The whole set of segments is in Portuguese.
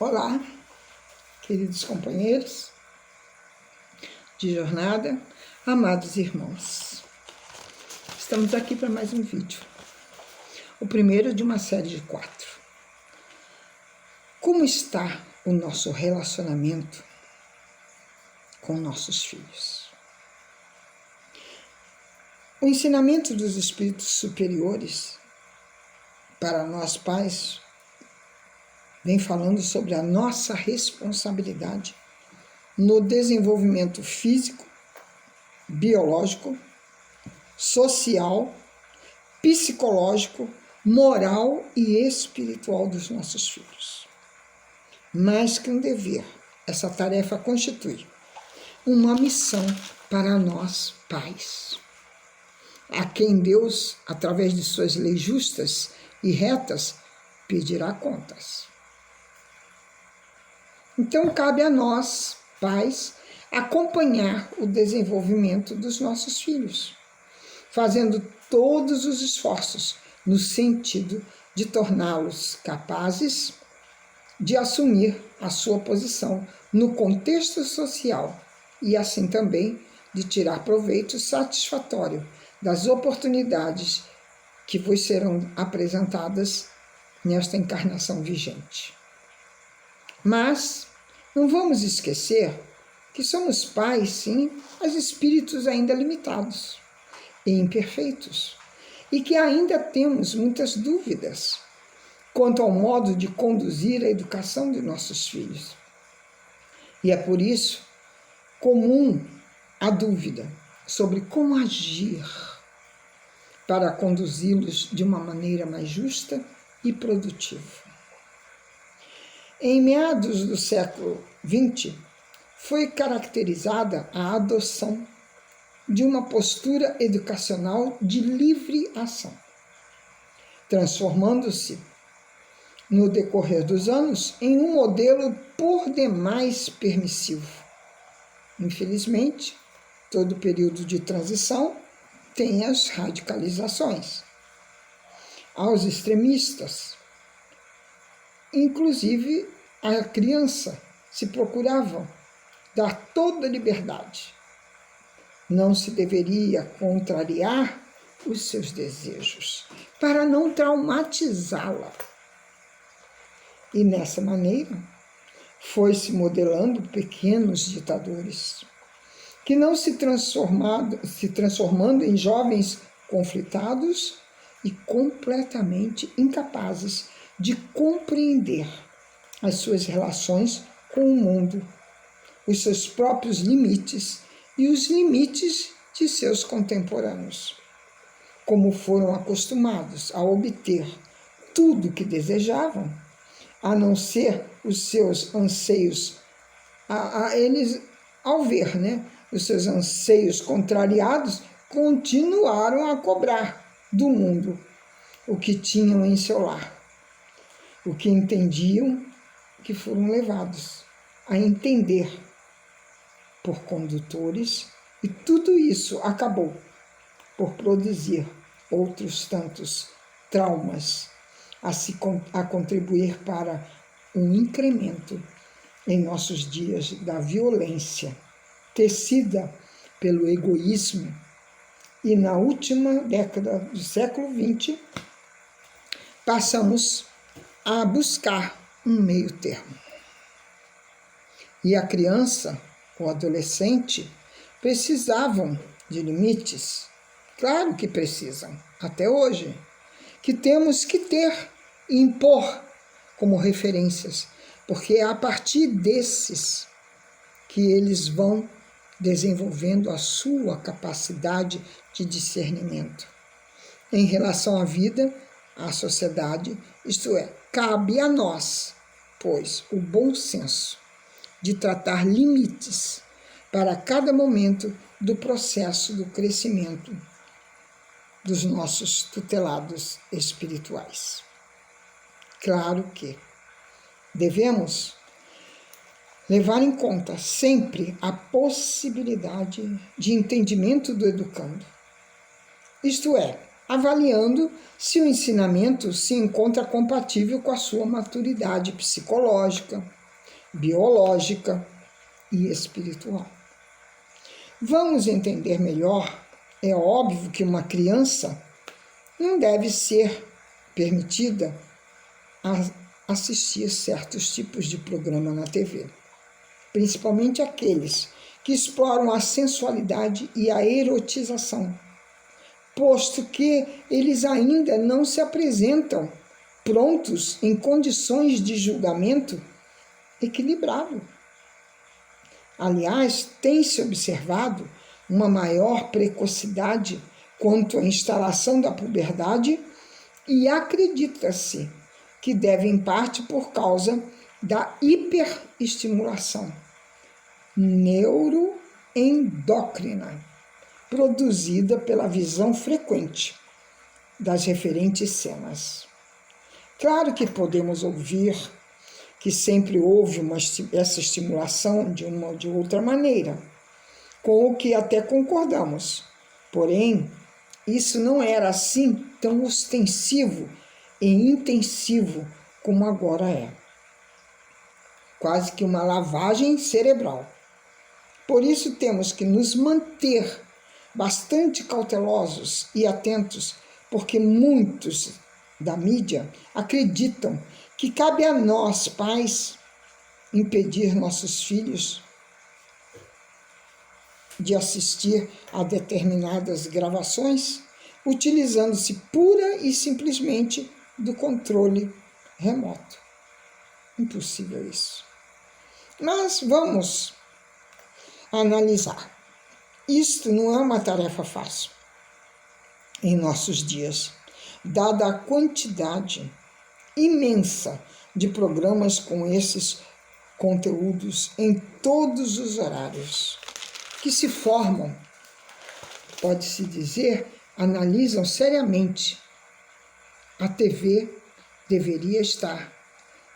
Olá, queridos companheiros de jornada, amados irmãos. Estamos aqui para mais um vídeo, o primeiro de uma série de 4. Como está o nosso relacionamento com nossos filhos? O ensinamento dos espíritos superiores para nós pais vem falando sobre a nossa responsabilidade no desenvolvimento físico, biológico, social, psicológico, moral e espiritual dos nossos filhos. Mais que um dever, essa tarefa constitui uma missão para nós pais, a quem Deus, através de suas leis justas e retas, pedirá contas. Então, cabe a nós, pais, acompanhar o desenvolvimento dos nossos filhos, fazendo todos os esforços no sentido de torná-los capazes de assumir a sua posição no contexto social e, assim também, de tirar proveito satisfatório das oportunidades que vos serão apresentadas nesta encarnação vigente. Mas não vamos esquecer que somos pais, sim, mas espíritos ainda limitados e imperfeitos, e que ainda temos muitas dúvidas quanto ao modo de conduzir a educação de nossos filhos. E é por isso comum a dúvida sobre como agir para conduzi-los de uma maneira mais justa e produtiva. Em meados do século XX, foi caracterizada a adoção de uma postura educacional de livre ação, transformando-se, no decorrer dos anos, em um modelo por demais permissivo. Infelizmente, todo período de transição tem as radicalizações. Aos extremistas, inclusive a criança, se procurava dar toda a liberdade. Não se deveria contrariar os seus desejos, para não traumatizá-la. E nessa maneira, foi-se modelando pequenos ditadores, que não se transformando em jovens conflitados e completamente incapazes de compreender as suas relações com o mundo, os seus próprios limites e os limites de seus contemporâneos. Como foram acostumados a obter tudo o que desejavam, a não ser os seus anseios, eles, ao ver, os seus anseios contrariados, continuaram a cobrar do mundo o que tinham em seu lar, o que entendiam, que foram levados a entender por condutores, e tudo isso acabou por produzir outros tantos traumas, a contribuir para um incremento em nossos dias da violência, tecida pelo egoísmo, e na última década do século XX, passamos a buscar um meio termo. E a criança, o adolescente, precisavam de limites. Claro que precisam, até hoje, que temos que ter e impor como referências, porque é a partir desses que eles vão desenvolvendo a sua capacidade de discernimento em relação à vida, à sociedade, isto é, cabe a nós, pois, o bom senso de tratar limites para cada momento do processo do crescimento dos nossos tutelados espirituais. Claro que devemos levar em conta sempre a possibilidade de entendimento do educando, isto é, avaliando se o ensinamento se encontra compatível com a sua maturidade psicológica, biológica e espiritual. Vamos entender melhor. É óbvio que uma criança não deve ser permitida a assistir certos tipos de programa na TV, principalmente aqueles que exploram a sensualidade e a erotização, posto que eles ainda não se apresentam prontos em condições de julgamento equilibrado. Aliás, tem-se observado uma maior precocidade quanto à instalação da puberdade e acredita-se que deve em parte por causa da hiperestimulação neuroendócrina produzida pela visão frequente das referentes cenas. Claro que podemos ouvir que sempre houve essa estimulação de uma ou de outra maneira, com o que até concordamos. Porém, isso não era assim tão ostensivo e intensivo como agora é. Quase que uma lavagem cerebral. Por isso temos que nos manter bastante cautelosos e atentos, porque muitos da mídia acreditam que cabe a nós, pais, impedir nossos filhos de assistir a determinadas gravações, utilizando-se pura e simplesmente do controle remoto. Impossível isso. Mas vamos analisar. Isto não é uma tarefa fácil em nossos dias, dada a quantidade imensa de programas com esses conteúdos em todos os horários, que se formam, pode-se dizer, analisam seriamente. A TV deveria estar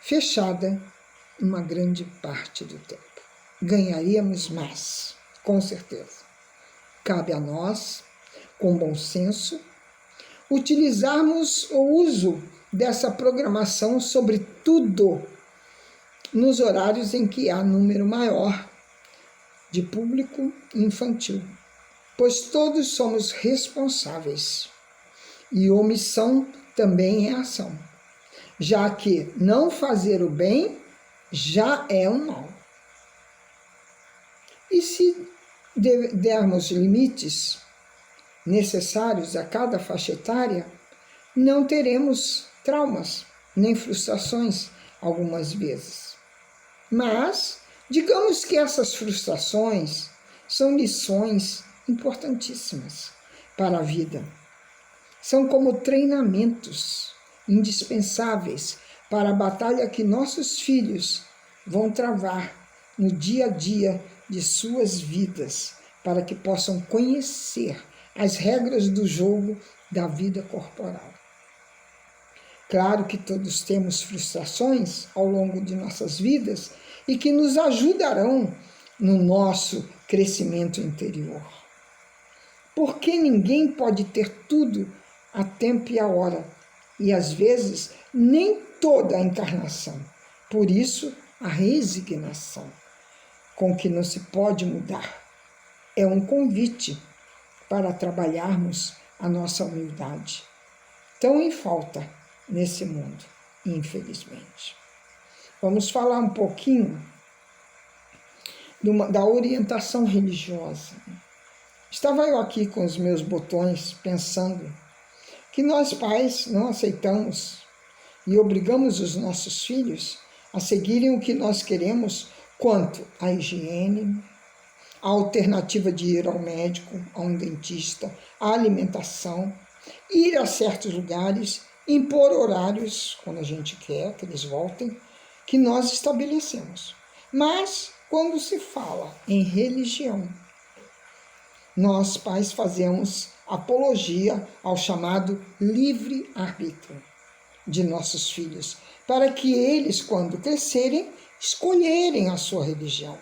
fechada uma grande parte do tempo. Ganharíamos mais, com certeza. Cabe a nós, com bom senso, utilizarmos o uso dessa programação, sobretudo nos horários em que há número maior de público infantil, pois todos somos responsáveis e omissão também é ação, já que não fazer o bem já é um mal. E se dermos limites necessários a cada faixa etária, não teremos traumas nem frustrações algumas vezes. Mas digamos que essas frustrações são lições importantíssimas para a vida. São como treinamentos indispensáveis para a batalha que nossos filhos vão travar no dia a dia de suas vidas, para que possam conhecer as regras do jogo da vida corporal. Claro que todos temos frustrações ao longo de nossas vidas e que nos ajudarão no nosso crescimento interior. Porque ninguém pode ter tudo a tempo e a hora, e às vezes nem toda a encarnação. Por isso, a resignação, com que não se pode mudar, é um convite para trabalharmos a nossa humildade, tão em falta nesse mundo, infelizmente. Vamos falar um pouquinho da orientação religiosa. Estava eu aqui com os meus botões pensando que nós pais não aceitamos e obrigamos os nossos filhos a seguirem o que nós queremos quanto à higiene, a alternativa de ir ao médico, a um dentista, a alimentação, ir a certos lugares, impor horários, quando a gente quer que eles voltem, que nós estabelecemos. Mas, quando se fala em religião, nós, pais, fazemos apologia ao chamado livre-arbítrio de nossos filhos, para que eles, quando crescerem, escolherem a sua religião.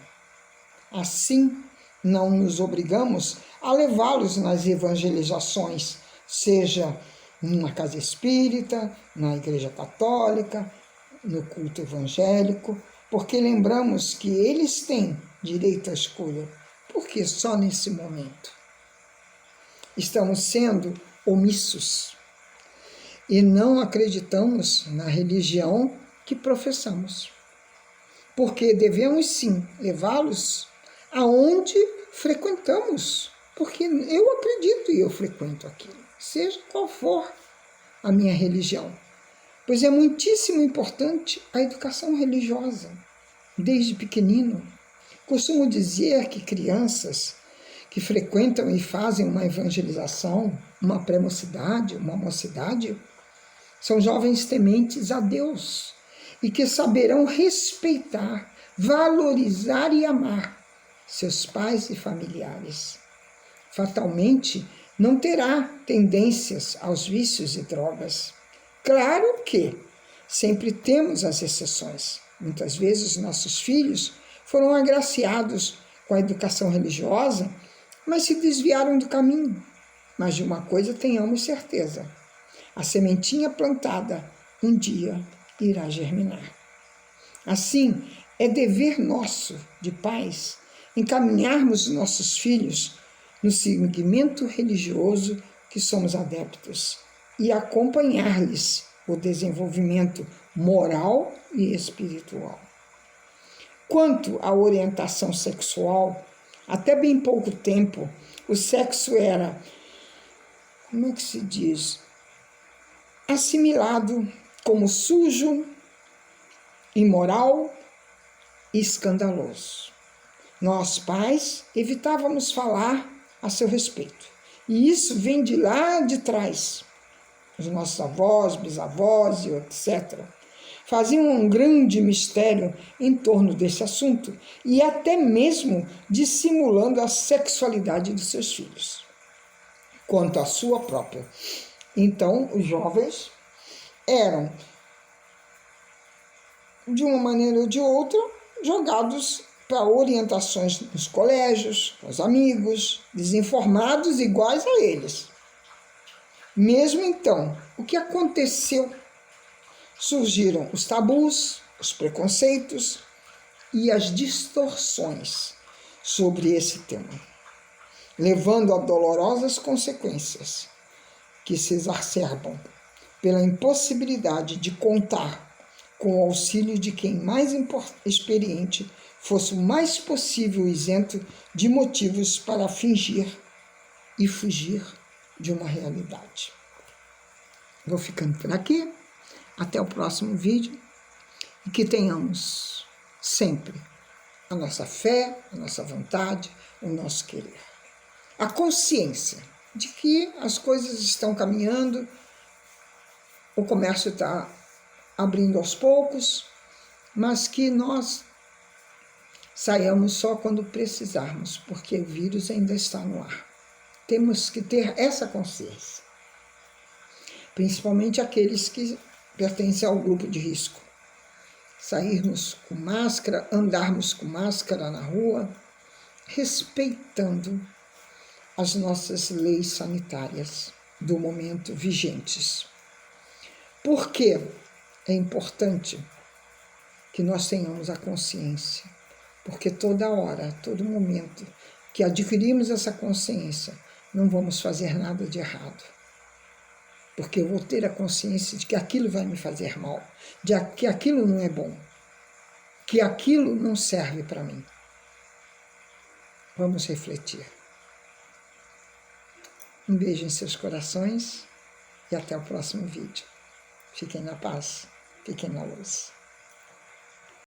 Assim, não nos obrigamos a levá-los nas evangelizações, seja numa casa espírita, na igreja católica, no culto evangélico, porque lembramos que eles têm direito à escolha. Por que só nesse momento? Estamos sendo omissos e não acreditamos na religião que professamos. Porque devemos sim levá-los aonde frequentamos. Porque eu acredito e eu frequento aquilo, seja qual for a minha religião. Pois é muitíssimo importante a educação religiosa, desde pequenino. Costumo dizer que crianças que frequentam e fazem uma evangelização, uma pré-mocidade, uma mocidade, são jovens tementes a Deus e que saberão respeitar, valorizar e amar seus pais e familiares. Fatalmente, não terá tendências aos vícios e drogas. Claro que sempre temos as exceções. Muitas vezes nossos filhos foram agraciados com a educação religiosa, mas se desviaram do caminho. Mas de uma coisa tenhamos certeza: a sementinha plantada um dia irá germinar. Assim, é dever nosso, de pais, encaminharmos nossos filhos no segmento religioso que somos adeptos e acompanhar-lhes o desenvolvimento moral e espiritual. Quanto à orientação sexual, até bem pouco tempo, o sexo era, como é que se diz, assimilado como sujo, imoral e escandaloso. Nós, pais, evitávamos falar a seu respeito. E isso vem de lá de trás. Os nossos avós, bisavós e etc. faziam um grande mistério em torno desse assunto e até mesmo dissimulando a sexualidade dos seus filhos, quanto à sua própria. Então, os jovens eram, de uma maneira ou de outra, jogados para orientações nos colégios, com os amigos, desinformados iguais a eles. Mesmo então, o que aconteceu? Surgiram os tabus, os preconceitos e as distorções sobre esse tema, levando a dolorosas consequências que se exacerbam pela impossibilidade de contar com o auxílio de quem mais experiente fosse o mais possível isento de motivos para fingir e fugir de uma realidade. Vou ficando por aqui. Até o próximo vídeo. E que tenhamos sempre a nossa fé, a nossa vontade, o nosso querer. A consciência de que as coisas estão caminhando, o comércio está abrindo aos poucos, mas que nós saiamos só quando precisarmos, porque o vírus ainda está no ar. Temos que ter essa consciência, principalmente aqueles que pertencem ao grupo de risco. Sairmos com máscara, andarmos com máscara na rua, respeitando as nossas leis sanitárias do momento vigentes. Por que é importante que nós tenhamos a consciência? Porque toda hora, todo momento que adquirimos essa consciência, não vamos fazer nada de errado. Porque eu vou ter a consciência de que aquilo vai me fazer mal, de que aquilo não é bom, que aquilo não serve para mim. Vamos refletir. Um beijo em seus corações e até o próximo vídeo. Fiquem na paz, fiquem na luz.